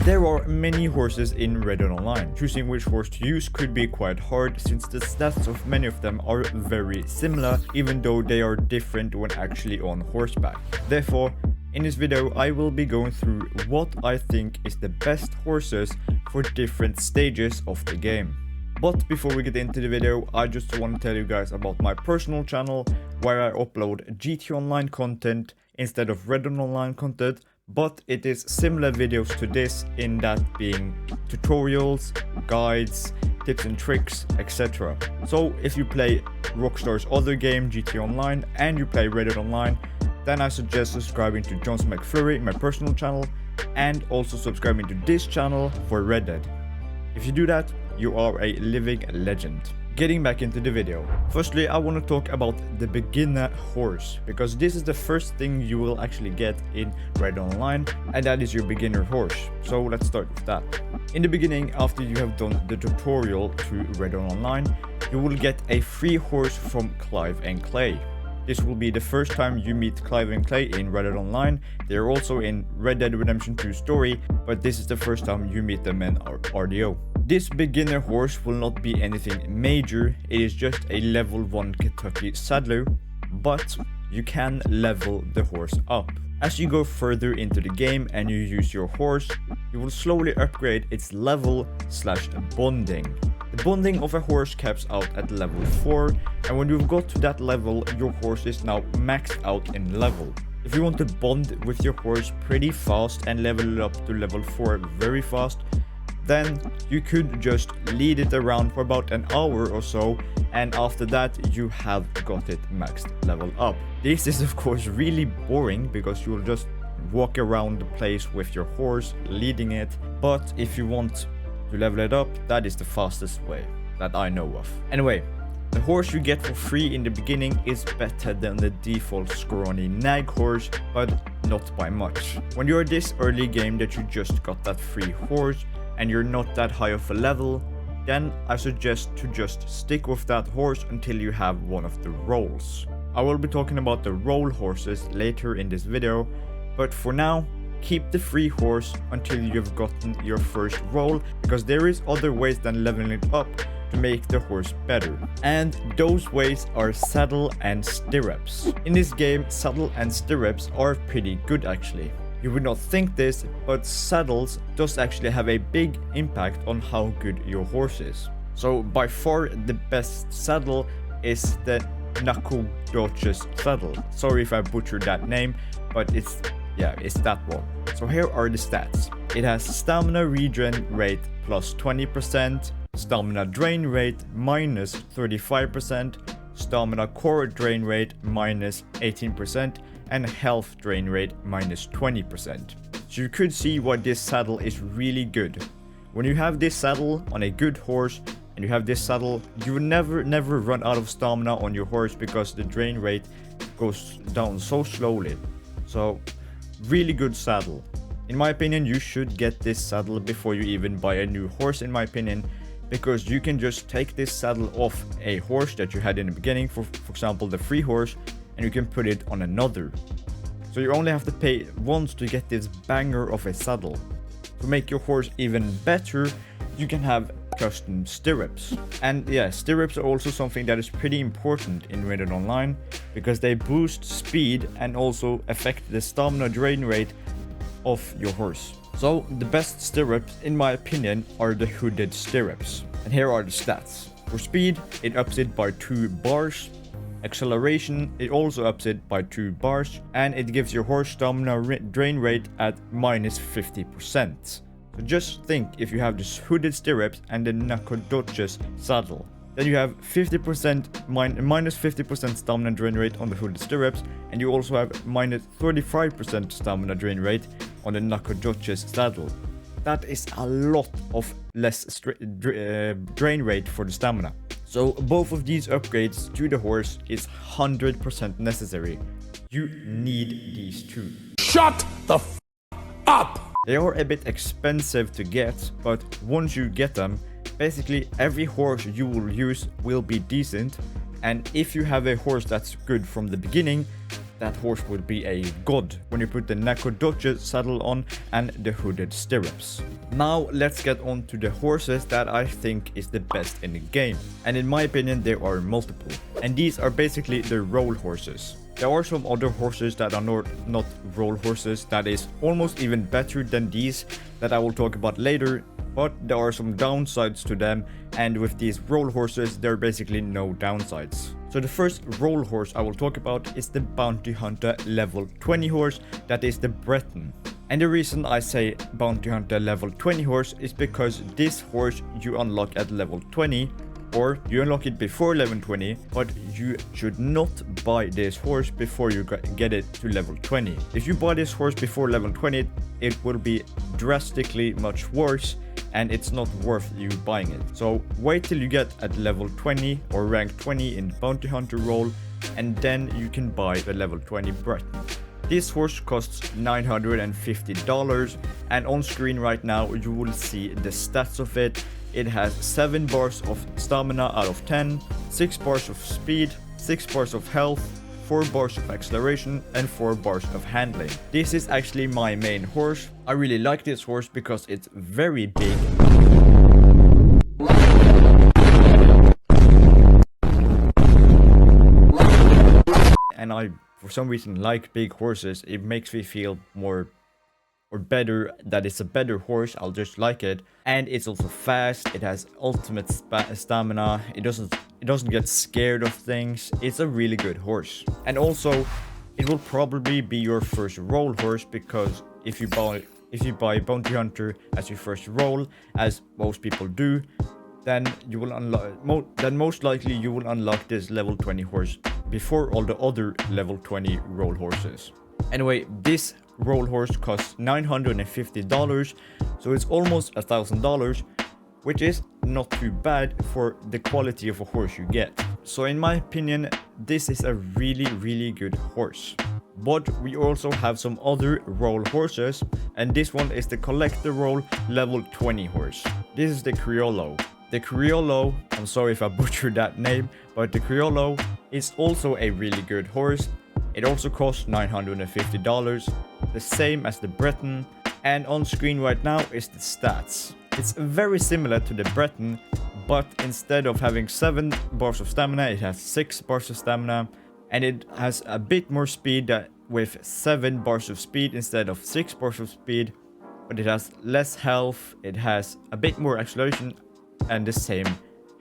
There are many horses in Rdr2 Online. Choosing which horse to use could be quite hard since the stats of many of them are very similar, even though they are different when actually on horseback. Therefore, in this video I will be going through what I think is the best horses for different stages of the game. But before we get into the video, I just want to tell you guys about my personal channel where I upload GT Online content instead of Rdr2 Online content, but it is similar videos to this, in that being tutorials, guides, tips and tricks, etc. So if you play Rockstar's other game GT Online and you play Rdr2 Online, then I suggest subscribing to Jonsi McFlurry, my personal channel, and also subscribing to this channel for Red Dead. If you do that, you are a living legend. Getting back into the video. Firstly, I want to talk about the beginner horse, because this is the first thing you will actually get in Rdr2 Online, and that is your beginner horse. So let's start with that. In the beginning, after you have done the tutorial to Rdr2 Online, you will get a free horse from Clive and Clay. This will be the first time you meet Clive and Clay in Rdr2 Online. They are also in Red Dead Redemption 2 story, but this is the first time you meet them in RDO. This beginner horse will not be anything major, it is just a level 1 Kentucky saddler, but you can level the horse up. As you go further into the game and you use your horse, you will slowly upgrade its level/bonding. The bonding of a horse caps out at level 4, and when you've got to that level, your horse is now maxed out in level. If you want to bond with your horse pretty fast and level it up to level 4 very fast, then you could just lead it around for about an hour or so, and after that you have got it maxed level up. This is of course really boring because you'll just walk around the place with your horse leading it, but if you want to level it up, that is the fastest way that I know of. Anyway, the horse you get for free in the beginning is better than the default scrawny nag horse, but not by much. When you're this early game that you just got that free horse and you're not that high of a level, then I suggest to just stick with that horse until you have one of the rolls. I will be talking about the roll horses later in this video, but for now, keep the free horse until you've gotten your first roll, because there is other ways than leveling it up to make the horse better. And those ways are saddle and stirrups. In this game, saddle and stirrups are pretty good actually. You would not think this, but saddles does actually have a big impact on how good your horse is. So by far the best saddle is the Rdr2 saddle. Sorry if I butchered that name, but it's that one. So here are the stats. It has stamina regen rate plus 20%, stamina drain rate minus 35%, stamina core drain rate minus 18%, and health drain rate minus 20%. So you could see why this saddle is really good. When you have this saddle on a good horse and you have this saddle, you will never run out of stamina on your horse because the drain rate goes down so slowly. So really good saddle. In my opinion, you should get this saddle before you even buy a new horse, in my opinion, because you can just take this saddle off a horse that you had in the beginning, for example the free horse, and you can put it on another. So you only have to pay once to get this banger of a saddle. To make your horse even better, you can have custom stirrups. And yeah, stirrups are also something that is pretty important in Red Dead Online, because they boost speed and also affect the stamina drain rate of your horse. So the best stirrups, in my opinion, are the hooded stirrups. And here are the stats. For speed, it ups it by 2 bars. Acceleration, it also ups it by 2 bars, and it gives your horse stamina drain rate at minus 50%. So just think, if you have the hooded stirrups and the Rdr2 saddle, then you have 50% minus 50% stamina drain rate on the hooded stirrups, and you also have minus 35% stamina drain rate on the Rdr2 saddle. That is a lot of less drain rate for the stamina. So both of these upgrades to the horse is 100% necessary. You need these two. Shut the f up! They are a bit expensive to get, but once you get them, basically every horse you will use will be decent, and if you have a horse that's good from the beginning, that horse will be a god when you put the Rdr2 saddle on and the hooded stirrups. Now let's get on to the horses that I think is the best in the game, and in my opinion there are multiple, and these are basically the roll horses. There are some other horses that are not roll horses that is almost even better than these that I will talk about later, but there are some downsides to them, and with these roll horses there are basically no downsides. So the first roll horse I will talk about is the Bounty Hunter level 20 horse, that is the Breton. And the reason I say Bounty Hunter level 20 horse is because this horse you unlock at level 20, or you unlock it before level 20, but you should not buy this horse before you get it to level 20. If you buy this horse before level 20, it will be drastically much worse, and it's not worth you buying it. So wait till you get at level 20 or rank 20 in the Bounty Hunter role, and then you can buy the level 20 Breton. This horse costs $950, and on screen right now you will see the stats of it. It has 7 bars of stamina out of 10, 6 bars of speed, 6 bars of health, 4 bars of acceleration, and 4 bars of handling. This is actually my main horse. I really like this horse because it's very big. And I, for some reason, like big horses. It makes me feel more or better that it's a better horse. I'll just like it, and it's also fast. It has ultimate stamina. It doesn't get scared of things. It's a really good horse, and also it will probably be your first roll horse, because if you buy Bounty Hunter as your first roll, as most people do, then you will most likely you will unlock this level 20 horse before all the other level 20 roll horses. Anyway, this roll horse costs $950, so it's almost $1,000, which is not too bad for the quality of a horse you get. So in my opinion, this is a really good horse. But we also have some other roll horses, and this one is the collector roll level 20 horse. This is the Criollo. The Criollo, I'm sorry if I butchered that name, but the Criollo is also a really good horse. It also costs $950, the same as the Breton, and on screen right now is the stats. It's very similar to the Breton, but instead of having 7 bars of stamina, it has 6 bars of stamina, and it has a bit more speed with 7 bars of speed instead of 6 bars of speed, but it has less health, it has a bit more acceleration, and the same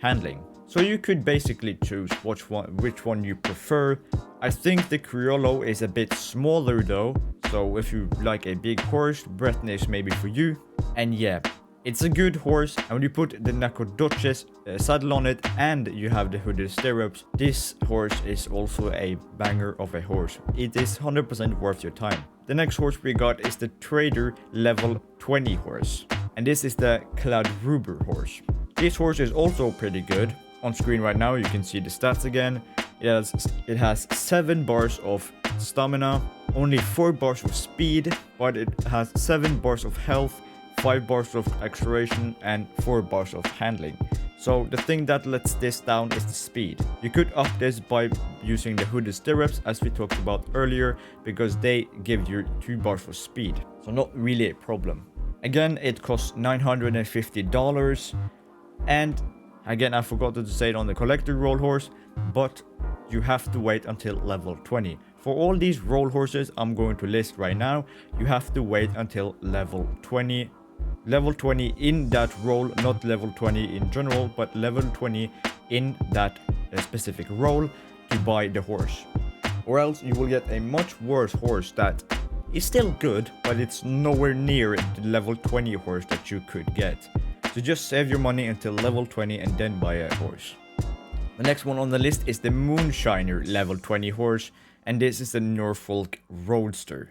handling. So you could basically choose which one you prefer. I think the Criollo is a bit smaller though, so if you like a big horse, Breton is maybe for you. And yeah, it's a good horse, and when you put the Rdr2 saddle on it and you have the hooded stirrups, this horse is also a banger of a horse. It is 100% worth your time. The next horse we got is the Trader level 20 horse, and this is the Rdr2 horse. This horse is also pretty good. On screen right now you can see the stats again. It has 7 bars of stamina, only 4 bars of speed, but it has 7 bars of health, 5 bars of acceleration, and 4 bars of handling. So the thing that lets this down is the speed. You could up this by using the hooded stirrups, as we talked about earlier, because they give you 2 bars of speed. So not really a problem. Again, it costs $950, and again, I forgot to say it on the collector roll horse, but you have to wait until level 20. For all these roll horses I'm going to list right now, you have to wait until level 20. Level 20 in that role, not level 20 in general, but level 20 in that specific role to buy the horse. Or else you will get a much worse horse that is still good, but it's nowhere near the level 20 horse that you could get. So just save your money until level 20 and then buy a horse. The next one on the list is the Moonshiner level 20 horse, and this is the Norfolk Roadster.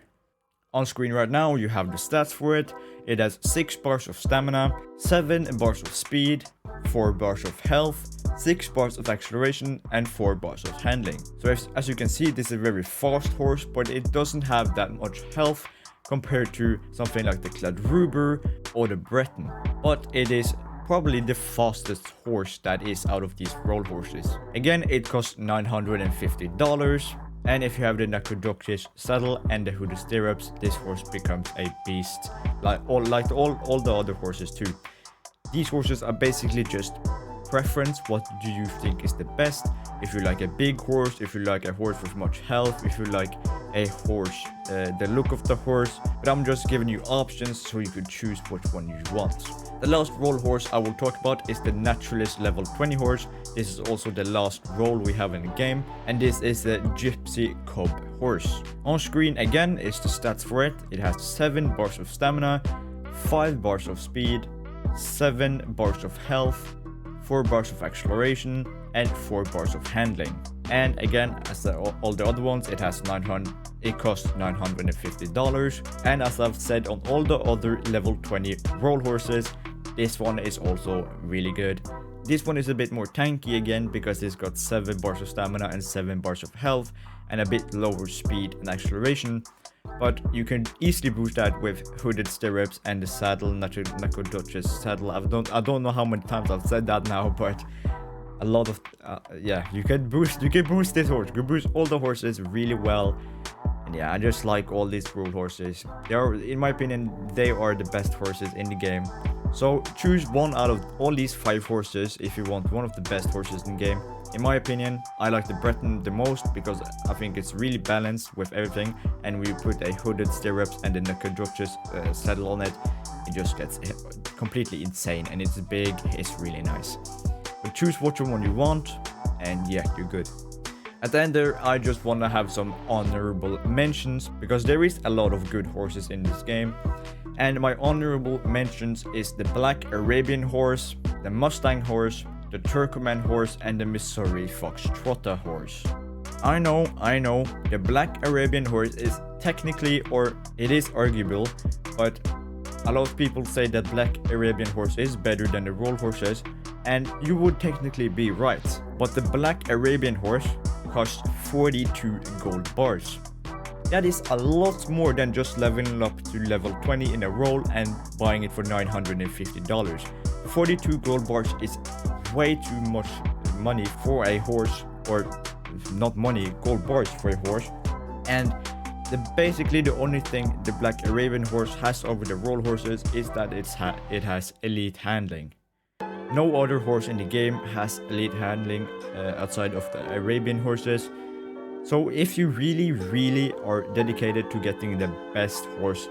On screen right now you have the stats for it. It has 6 bars of stamina, 7 bars of speed, 4 bars of health, 6 bars of acceleration, and 4 bars of handling. So as you can see, this is a very fast horse, but it doesn't have that much health compared to something like the Rdr2 or the Breton. But it is probably the fastest horse that is out of these roll horses. Again, it costs $950. And if you have the Nacodocus saddle and the hooded stirrups, this horse becomes a beast, like all the other horses too. These horses are basically just preference. What do you think is the best? If you like a big horse, if you like a horse with much health, if you like a horse, the look of the horse. But I'm just giving you options so you could choose which one you want. The last role horse I will talk about is the Naturalist level 20 horse. This is also the last role we have in the game, and this is the Gypsy Cob horse. On screen again is the stats for it. It has 7 bars of stamina, 5 bars of speed, 7 bars of health, 4 bars of acceleration, and 4 bars of handling. And again, as all the other ones, it costs $950. And as I've said on all the other level 20 role horses, this one is also really good. This one is a bit more tanky again because it's got 7 bars of stamina and 7 bars of health and a bit lower speed and acceleration. But you can easily boost that with hooded stirrups and the saddle, Nacodocus saddle. I don't know how many times I've said that now, but a lot of yeah, you can boost this horse. You can boost all the horses really well. And yeah, I just like all these rule horses. They are, in my opinion, they are the best horses in the game. So choose one out of all these 5 horses if you want one of the best horses in the game. In my opinion, I like the Breton the most because I think it's really balanced with everything, and when you put a hooded stirrups and the Nacodocus saddle on it, it just gets completely insane, and it's big, it's really nice. But choose which one you want, and yeah, you're good. At the end there, I just want to have some honorable mentions because there is a lot of good horses in this game. And my honorable mentions is the Black Arabian horse, the Mustang horse, the Turkoman horse, and the Missouri Foxtrotter horse. I know, the Black Arabian horse is technically, or it is arguable, but a lot of people say that Black Arabian horse is better than the role horses, and you would technically be right. But the Black Arabian horse costs 42 gold bars. That is a lot more than just leveling up to level 20 in a role and buying it for $950. 42 gold bars is way too much money for a horse, or not money, gold bars for a horse. And basically the only thing the Black Arabian horse has over the role horses is that it has elite handling. No other horse in the game has elite handling outside of the Arabian horses. So if you really are dedicated to getting the best horse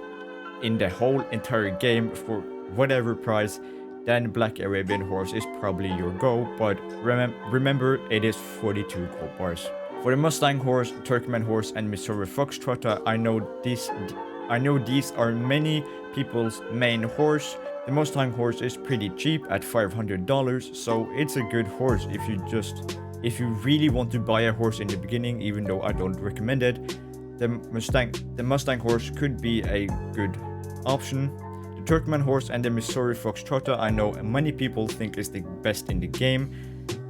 in the whole entire game for whatever price, then Black Arabian horse is probably your go, but remember it is 42 gold bars. For the Mustang horse, Turkmen horse, and Missouri Foxtrotter, I know these are many people's main horse. The Mustang horse is pretty cheap at $500, so it's a good horse if you really want to buy a horse in the beginning, even though I don't recommend it. The Mustang horse could be a good option. The Turkmen horse and the Missouri Foxtrotter, I know many people think is the best in the game,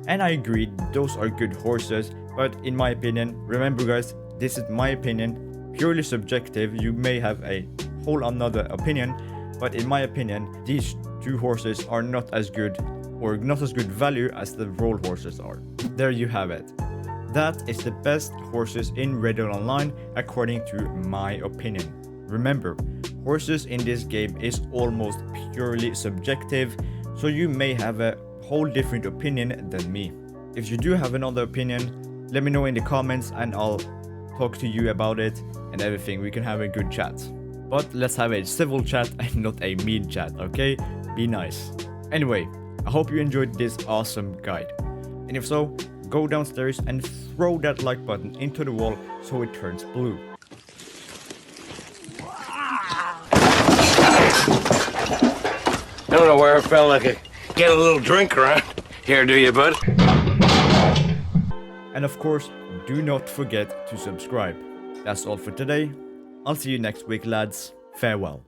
and I agree, those are good horses. But in my opinion, remember guys, this is my opinion, purely subjective. You may have a whole another opinion, but in my opinion, these 2 horses are not as good, or not as good value as the role horses are. There you have it. That is the best horses in Red Dead Online according to my opinion. Remember, horses in this game is almost purely subjective, so you may have a whole different opinion than me. If you do have another opinion, let me know in the comments and I'll talk to you about it and everything. We can have a good chat. But let's have a civil chat and not a mean chat, okay? Be nice. Anyway, I hope you enjoyed this awesome guide. And if so, go downstairs and throw that like button into the wall so it turns blue. I don't know where I felt like I could get a little drink around here, do you, bud? And of course, do not forget to subscribe. That's all for today. I'll see you next week, lads. Farewell.